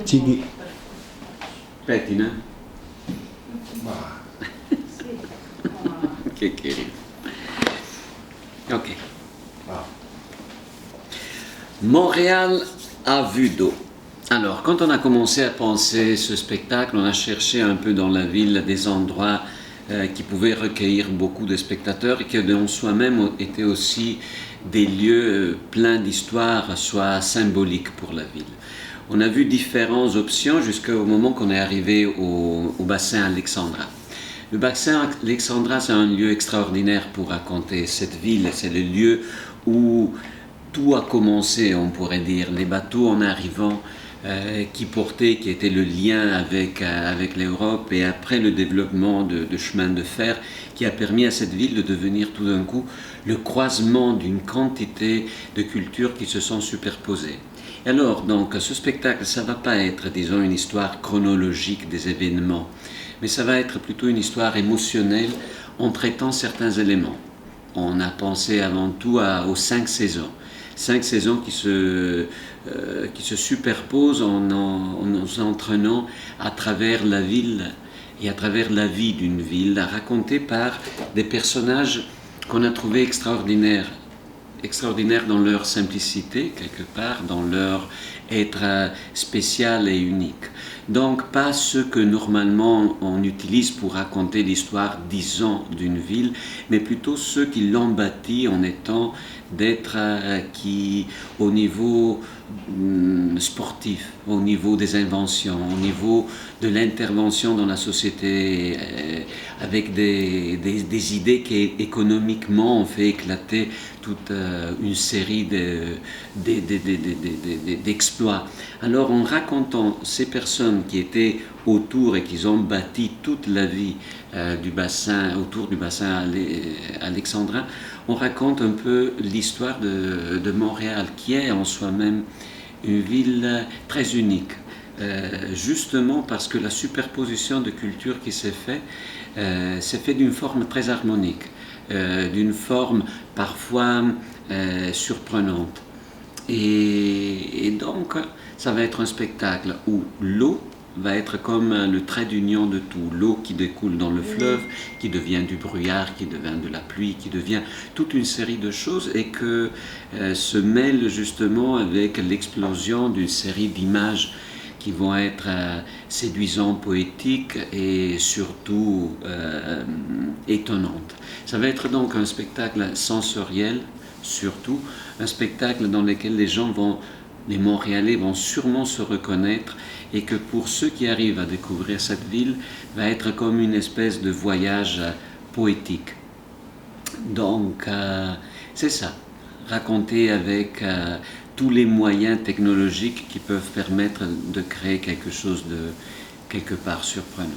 Chigi. Pettina? Ma. Che carino. Ok. Ah. Montréal à vue d'eau. Alors, quand on a commencé à penser ce spectacle, on a cherché un peu dans la ville des endroits qui pouvaient recueillir beaucoup de spectateurs et qui en soi-même étaient aussi des lieux pleins d'histoire, soit symboliques pour la ville. On a vu différentes options jusqu'au moment qu'on est arrivé au bassin Alexandra. Le bassin Alexandra, c'est un lieu extraordinaire pour raconter cette ville. C'est le lieu où tout a commencé, on pourrait dire. Les bateaux en arrivant qui étaient le lien avec l'Europe, et après le développement de chemins de fer qui a permis à cette ville de devenir tout d'un coup le croisement d'une quantité de cultures qui se sont superposées. Et alors, donc, ce spectacle, ça ne va pas être, disons, une histoire chronologique des événements, mais ça va être plutôt une histoire émotionnelle en traitant certains éléments. On a pensé avant tout aux 5 saisons. 5 saisons qui se superposent en nous entraînant à travers la ville et à travers la vie d'une ville, racontée par des personnages qu'on a trouvés extraordinaires dans leur simplicité, quelque part, dans leur être spécial et unique. Donc, pas ceux que normalement on utilise pour raconter l'histoire, disons, d'une ville, mais plutôt ceux qui l'ont bâtie en étant d'êtres qui, au niveau sportif, au niveau des inventions, au niveau de l'intervention dans la société, avec des idées qui économiquement ont fait éclater toute une série d'exploits. Alors, en racontant ces personnes qui étaient autour et qui ont bâti toute la vie autour du bassin alexandrin, on raconte un peu l'histoire de Montréal, qui est en soi-même une ville très unique. Justement parce que la superposition de cultures qui s'est fait d'une forme très harmonique, d'une forme parfois surprenante. Et donc, ça va être un spectacle où l'eau va être comme le trait d'union de tout. L'eau qui découle dans le fleuve, qui devient du brouillard, qui devient de la pluie, qui devient toute une série de choses, et que se mêle justement avec l'explosion d'une série d'images qui vont être séduisantes, poétiques et surtout étonnantes. Ça va être donc un spectacle sensoriel, surtout un spectacle dans lequel les Montréalais vont sûrement se reconnaître, et que pour ceux qui arrivent à découvrir cette ville, va être comme une espèce de voyage poétique. Donc, c'est ça, raconter avec tous les moyens technologiques qui peuvent permettre de créer quelque chose de quelque part surprenant.